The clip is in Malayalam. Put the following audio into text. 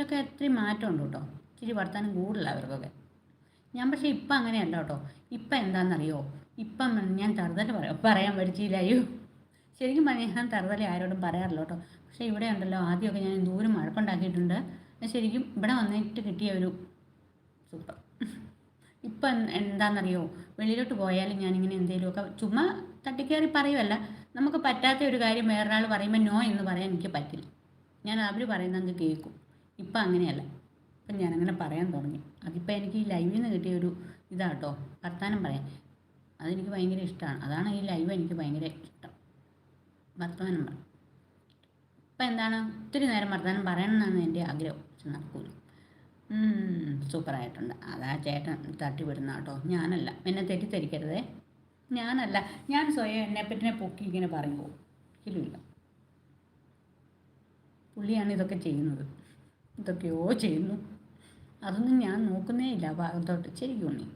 അവരൊക്കെ ഇത്തിരി മാറ്റമുണ്ട് കേട്ടോ. ഇച്ചിരി വർത്താനം കൂടുതലാണ് അവർക്കൊക്കെ. ഞാൻ പക്ഷേ ഇപ്പം അങ്ങനെയല്ല കേട്ടോ. ഇപ്പം എന്താണെന്നറിയോ, ഇപ്പം ഞാൻ തറുതല പറയാൻ പഠിച്ചില്ലായോ. ശരിക്കും പറഞ്ഞാൽ ഞാൻ തറുതല ആരോടും പറയാറില്ല കേട്ടോ. പക്ഷേ ഇവിടെ ഉണ്ടല്ലോ, ആദ്യമൊക്കെ ഞാൻ ദൂരം വഴക്കുണ്ടാക്കിയിട്ടുണ്ട്. ശരിക്കും ഇവിടെ വന്നിട്ട് കിട്ടിയ ഒരു സൂപ്പർ. ഇപ്പം എന്താണെന്നറിയോ, വെളിയിലോട്ട് പോയാലും ഞാനിങ്ങനെ എന്തെങ്കിലുമൊക്കെ ചുമ്മാ തട്ടിക്കയറി പറയുമല്ല, നമുക്ക് പറ്റാത്ത ഒരു കാര്യം വേറൊരാൾ പറയുമ്പോൾ നോ എന്ന് പറയാൻ എനിക്ക് പറ്റില്ല. ഞാൻ അവർ പറയുന്നത് കേൾക്കും. ഇപ്പം അങ്ങനെയല്ല. ഇപ്പം ഞാനങ്ങനെ പറയാൻ തുടങ്ങി. അതിപ്പോൾ എനിക്ക് ഈ ലൈവിൽ നിന്ന് കിട്ടിയൊരു ഇതാട്ടോ, വർത്തമാനം പറയാൻ. അതെനിക്ക് ഭയങ്കര ഇഷ്ടമാണ്. അതാണ് ഈ ലൈവ് എനിക്ക് ഭയങ്കര ഇഷ്ടം, വർത്തമാനം പറയാം. ഇപ്പം എന്താണ്, ഒത്തിരി നേരം വർത്തമാനം പറയണമെന്നാണ് എൻ്റെ ആഗ്രഹം. പക്ഷെ നടക്കൂല. സൂപ്പറായിട്ടുണ്ട്. അതാ ചേട്ടൻ തട്ടിവിടുന്ന കേട്ടോ, ഞാനല്ല. എന്നെ തെറ്റിദ്ധരിക്കരുതേ, ഞാനല്ല. ഞാൻ സ്വയം എന്നെപ്പറ്റിനെ പൊക്കി ഇങ്ങനെ പറയുമോ? ഒരിക്കലുമില്ല. പുള്ളിയാണ് ഇതൊക്കെ ചെയ്യുന്നത്, ഇതൊക്കെയോ ചെയ്യുന്നു. അതൊന്നും ഞാൻ നോക്കുന്നേ ഇല്ല ഭാഗത്തോട്ട്. ശരിക്കും ഉണ്ണി.